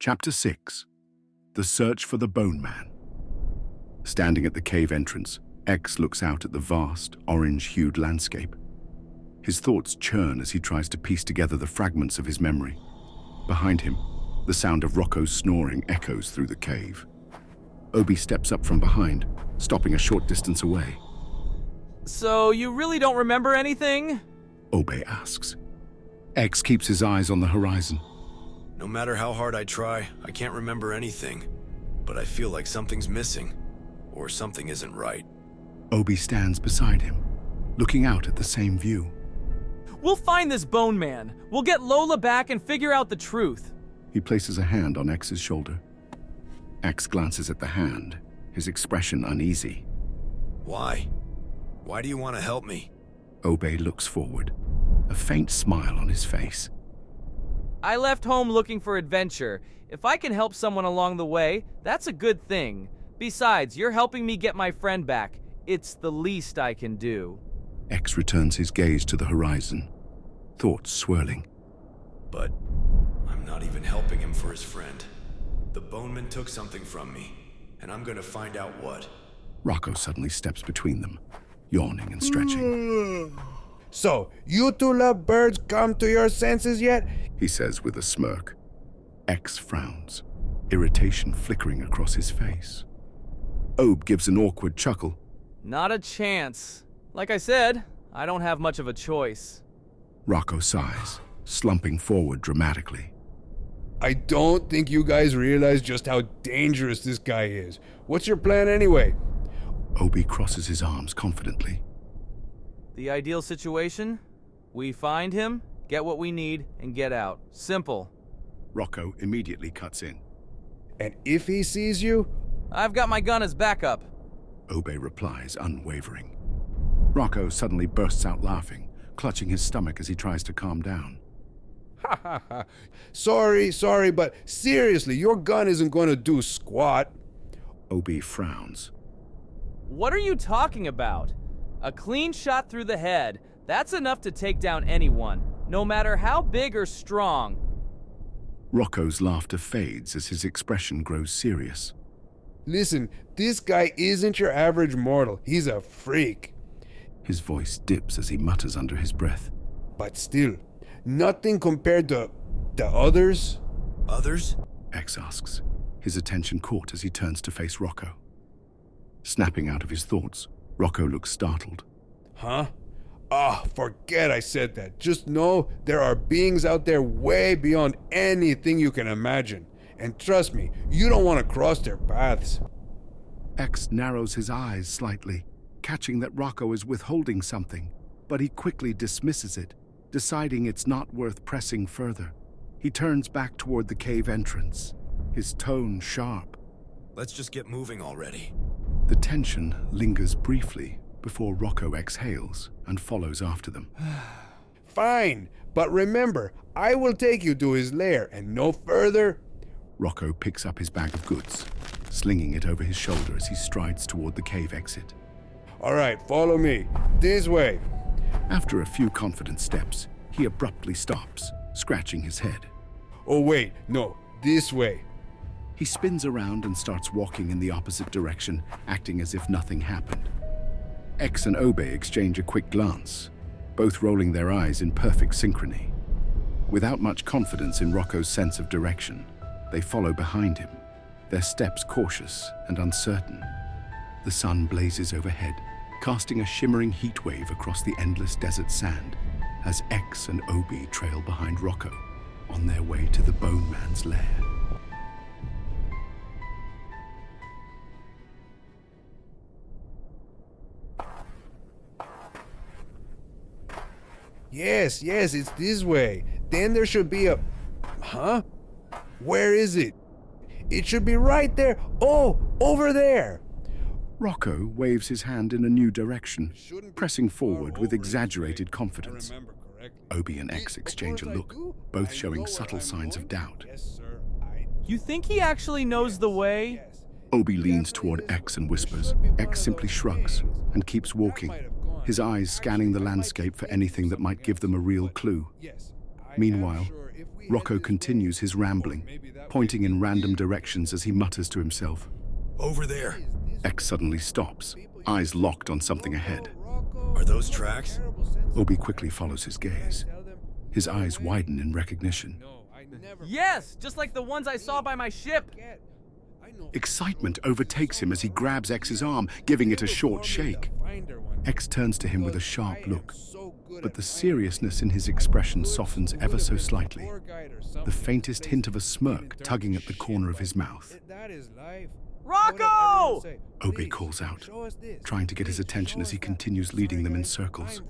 Chapter 6. The Search for the Boneman. Standing at the cave entrance, X looks out at the vast, orange-hued landscape. His thoughts churn as he tries to piece together the fragments of his memory. Behind him, the sound of Rocco's snoring echoes through the cave. Obi steps up from behind, stopping a short distance away. So, you really don't remember anything? Obi asks. X keeps his eyes on the horizon. No matter how hard I try, I can't remember anything. But I feel like something's missing, or something isn't right. Obi stands beside him, looking out at the same view. We'll find this Boneman. We'll get Lola back and figure out the truth. He places a hand on X's shoulder. X glances at the hand, his expression uneasy. Why? Why do you want to help me? Obi looks forward, a faint smile on his face. I left home looking for adventure. If I can help someone along the way, that's a good thing. Besides, you're helping me get my friend back. It's the least I can do. X returns his gaze to the horizon, thoughts swirling. But I'm not even helping him for his friend. The Boneman took something from me, and I'm gonna find out what. Rocco suddenly steps between them, yawning and stretching. So, you two lovebirds come to your senses yet? He says with a smirk. X frowns, irritation flickering across his face. Ob gives an awkward chuckle. Not a chance. Like I said, I don't have much of a choice. Rocco sighs, slumping forward dramatically. I don't think you guys realize just how dangerous this guy is. What's your plan anyway? Obi crosses his arms confidently. The ideal situation? We find him, get what we need, and get out. Simple. Rocco immediately cuts in. And if he sees you? I've got my gun as backup. Obi replies, unwavering. Rocco suddenly bursts out laughing, clutching his stomach as he tries to calm down. Ha ha ha. Sorry, but seriously, your gun isn't going to do squat. Obi frowns. What are you talking about? A clean shot through the head. That's enough to take down anyone, no matter how big or strong. Rocco's laughter fades as his expression grows serious. Listen, this guy isn't your average mortal. He's a freak. His voice dips as he mutters under his breath. But still, nothing compared to the others. Others? X asks, his attention caught as he turns to face Rocco. Snapping out of his thoughts, Rocco looks startled. Huh? Forget I said that. Just know there are beings out there way beyond anything you can imagine. And trust me, you don't want to cross their paths. X narrows his eyes slightly, catching that Rocco is withholding something, but he quickly dismisses it, deciding it's not worth pressing further. He turns back toward the cave entrance, his tone sharp. Let's just get moving already. The tension lingers briefly before Rocco exhales and follows after them. Fine, but remember, I will take you to his lair and no further. Rocco picks up his bag of goods, slinging it over his shoulder as he strides toward the cave exit. All right, follow me. This way. After a few confident steps, he abruptly stops, scratching his head. Oh wait, no, this way. He spins around and starts walking in the opposite direction, acting as if nothing happened. X and Obi exchange a quick glance, both rolling their eyes in perfect synchrony. Without much confidence in Rocco's sense of direction, they follow behind him, their steps cautious and uncertain. The sun blazes overhead, casting a shimmering heat wave across the endless desert sand, as X and Obi trail behind Rocco on their way to the Boneman's lair. Yes, it's this way. Then there should be a... Huh? Where is it? It should be right there. Oh, over there. Rocco waves his hand in a new direction, pressing forward with exaggerated confidence. Obi and X exchange a look, both showing subtle signs of doubt. You think he actually knows the way? Obi leans toward X and whispers. X simply shrugs and keeps walking, his eyes scanning the landscape for anything that might give them a real clue. Meanwhile, Rocco continues his rambling, pointing in random directions as he mutters to himself. Over there. X suddenly stops, eyes locked on something ahead. Are those tracks? Obi quickly follows his gaze. His eyes widen in recognition. Yes, just like the ones I saw by my ship. Excitement overtakes him as he grabs X's arm, giving it a short shake. X turns to him with a sharp look, but the seriousness in his expression softens ever so slightly, the faintest hint of a smirk tugging at the corner of his mouth. Rocco! Obi calls out, trying to get his attention as he continues leading them in circles.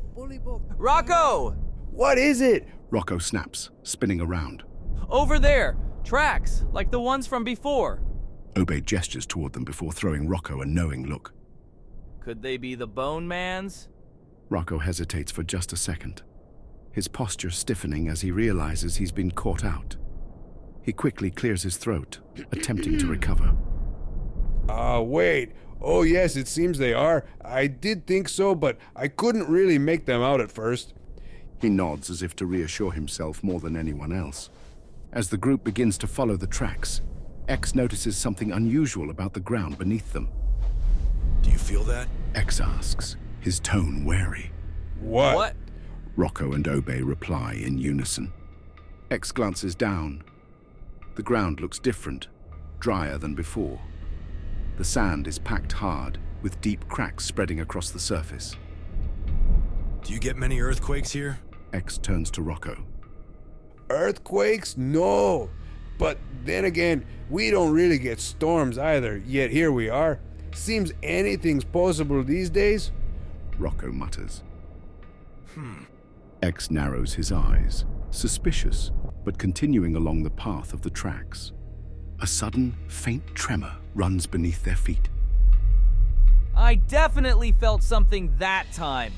Rocco! What is it? Rocco snaps, spinning around. Over there! Tracks, like the ones from before. Obi gestures toward them before throwing Rocco a knowing look. Could they be the Bonemans? Rocco hesitates for just a second, his posture stiffening as he realizes he's been caught out. He quickly clears his throat, attempting to recover. Wait. Oh yes, it seems they are. I did think so, but I couldn't really make them out at first. He nods as if to reassure himself more than anyone else. As the group begins to follow the tracks, X notices something unusual about the ground beneath them. Do you feel that? X asks, his tone wary. What? Rocco and Obi reply in unison. X glances down. The ground looks different, drier than before. The sand is packed hard, with deep cracks spreading across the surface. Do you get many earthquakes here? X turns to Rocco. Earthquakes? No. But then again, we don't really get storms either, yet here we are. Seems anything's possible these days. Rocco mutters. X narrows his eyes, suspicious, but continuing along the path of the tracks. A sudden, faint tremor runs beneath their feet. I definitely felt something that time.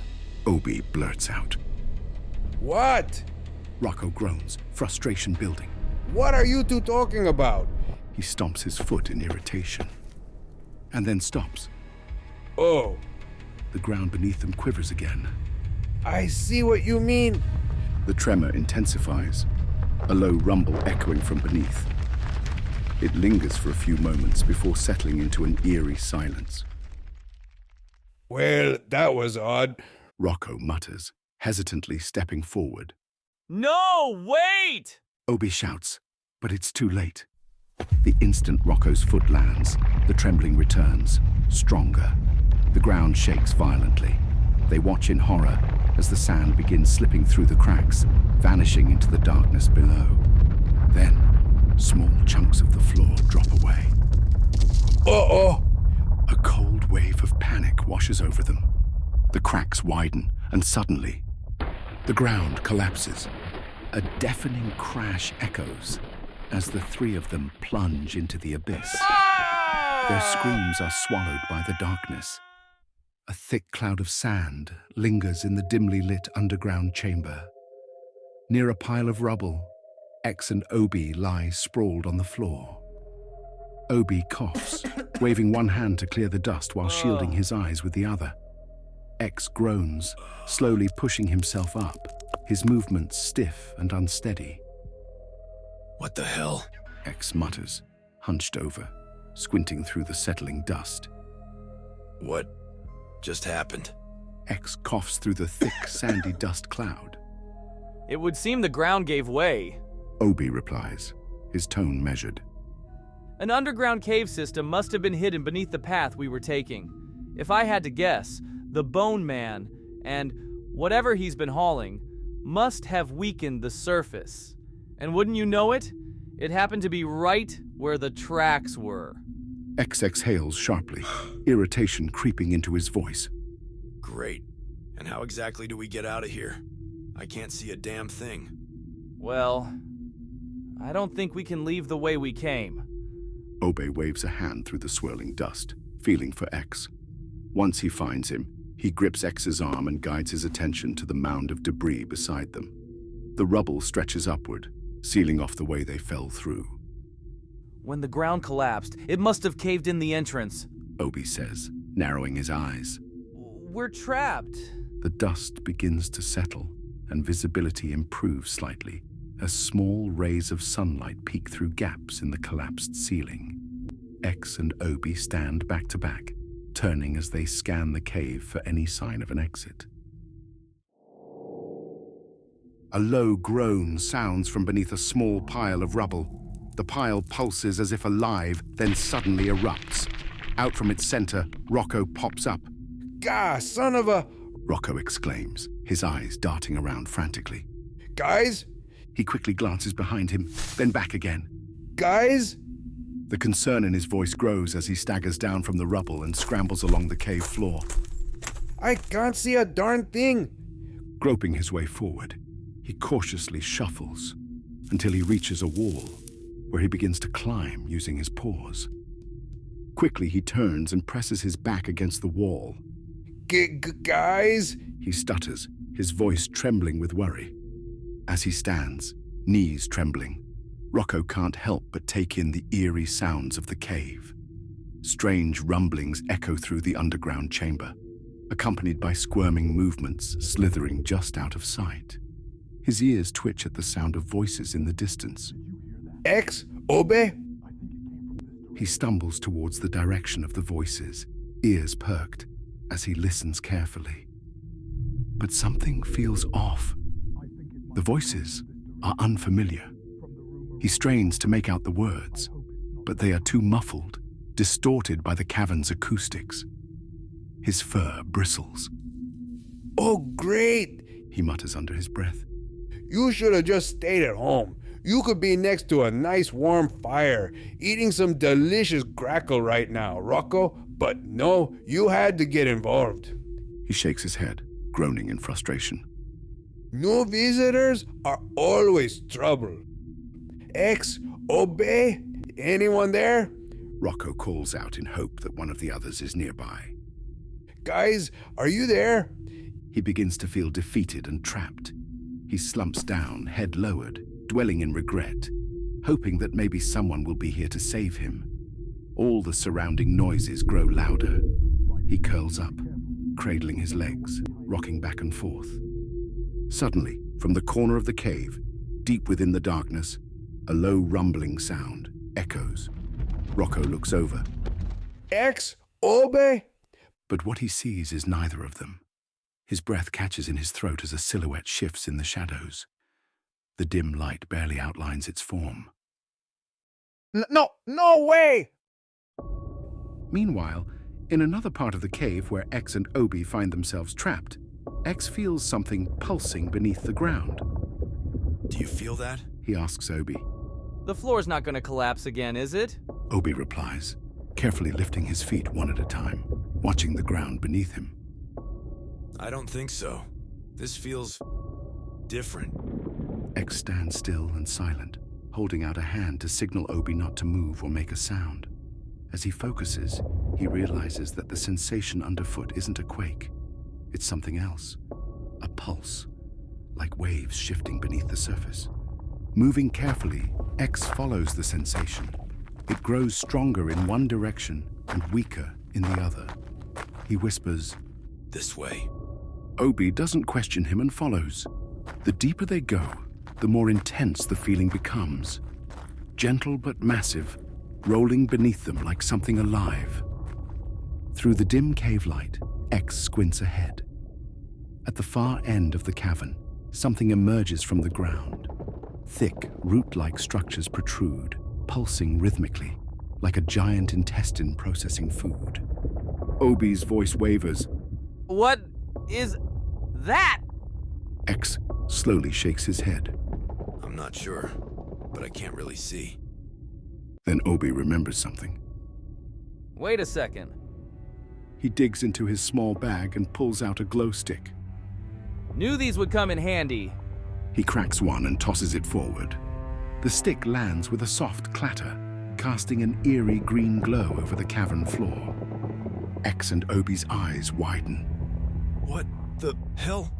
Obi blurts out. What? Rocco groans, frustration building. What are you two talking about? He stomps his foot in irritation, and then stops. Oh, The ground beneath them quivers again. I see what you mean. The tremor intensifies, a low rumble echoing from beneath. It lingers for a few moments before settling into an eerie silence. Well, that was odd. Rocco mutters, hesitantly stepping forward. No, wait! Obi shouts, but it's too late. The instant Rocco's foot lands, the trembling returns, stronger. The ground shakes violently. They watch in horror as the sand begins slipping through the cracks, vanishing into the darkness below. Then, small chunks of the floor drop away. Uh-oh! A cold wave of panic washes over them. The cracks widen, and suddenly, the ground collapses. A deafening crash echoes as the three of them plunge into the abyss. Their screams are swallowed by the darkness. A thick cloud of sand lingers in the dimly lit underground chamber. Near a pile of rubble, X and Obi lie sprawled on the floor. Obi coughs, waving one hand to clear the dust while shielding his eyes with the other. X groans, slowly pushing himself up, his movements stiff and unsteady. What the hell? X mutters, hunched over, squinting through the settling dust. What just happened? X coughs through the thick, sandy dust cloud. It would seem the ground gave way. Obi replies, his tone measured. An underground cave system must have been hidden beneath the path we were taking. If I had to guess, the Boneman, and whatever he's been hauling, must have weakened the surface. And wouldn't you know it? It happened to be right where the tracks were. X exhales sharply, irritation creeping into his voice. Great. And how exactly do we get out of here? I can't see a damn thing. Well, I don't think we can leave the way we came. Obi waves a hand through the swirling dust, feeling for X. Once he finds him, he grips X's arm and guides his attention to the mound of debris beside them. The rubble stretches upward, sealing off the way they fell through. When the ground collapsed, it must have caved in the entrance. Obi says, narrowing his eyes. We're trapped. The dust begins to settle, and visibility improves slightly, as small rays of sunlight peek through gaps in the collapsed ceiling. X and Obi stand back to back, turning as they scan the cave for any sign of an exit. A low groan sounds from beneath a small pile of rubble. The pile pulses as if alive, then suddenly erupts. Out from its center, Rocco pops up. Gah, son of a... Rocco exclaims, his eyes darting around frantically. Guys? He quickly glances behind him, then back again. Guys? The concern in his voice grows as he staggers down from the rubble and scrambles along the cave floor. I can't see a darn thing. Groping his way forward, he cautiously shuffles until he reaches a wall, where he begins to climb using his paws. Quickly, he turns and presses his back against the wall. Guys? He stutters, his voice trembling with worry. As he stands, knees trembling, Rocco can't help but take in the eerie sounds of the cave. Strange rumblings echo through the underground chamber, accompanied by squirming movements slithering just out of sight. His ears twitch at the sound of voices in the distance. X? Obe? He stumbles towards the direction of the voices, ears perked, as he listens carefully. But something feels off. The voices are unfamiliar. He strains to make out the words, but they are too muffled, distorted by the cavern's acoustics. His fur bristles. Oh, great! He mutters under his breath. You should have just stayed at home. You could be next to a nice warm fire, eating some delicious grackle right now, Rocco. But no, you had to get involved. He shakes his head, groaning in frustration. New visitors are always trouble. X, Obe, anyone there? Rocco calls out in hope that one of the others is nearby. Guys, are you there? He begins to feel defeated and trapped. He slumps down, head lowered, dwelling in regret, hoping that maybe someone will be here to save him. All the surrounding noises grow louder. He curls up, cradling his legs, rocking back and forth. Suddenly, from the corner of the cave, deep within the darkness, a low rumbling sound echoes. Rocco looks over. X, Obe? But what he sees is neither of them. His breath catches in his throat as a silhouette shifts in the shadows. The dim light barely outlines its form. No way! Meanwhile, in another part of the cave where X and Obi find themselves trapped, X feels something pulsing beneath the ground. Do you feel that? He asks Obi. The floor's not gonna collapse again, is it? Obi replies, carefully lifting his feet one at a time, watching the ground beneath him. I don't think so. This feels different. X stands still and silent, holding out a hand to signal Obi not to move or make a sound. As he focuses, he realizes that the sensation underfoot isn't a quake. It's something else. A pulse, like waves shifting beneath the surface. Moving carefully, X follows the sensation. It grows stronger in one direction and weaker in the other. He whispers, This way. Obi doesn't question him and follows. The deeper they go, the more intense the feeling becomes. Gentle but massive, rolling beneath them like something alive. Through the dim cave light, X squints ahead. At the far end of the cavern, something emerges from the ground. Thick, root-like structures protrude, pulsing rhythmically, like a giant intestine processing food. Obi's voice wavers. What is that? X slowly shakes his head. I'm not sure, but I can't really see. Then Obi remembers something. Wait a second. He digs into his small bag and pulls out a glow stick. Knew these would come in handy. He cracks one and tosses it forward. The stick lands with a soft clatter, casting an eerie green glow over the cavern floor. X and Obi's eyes widen. What the hell?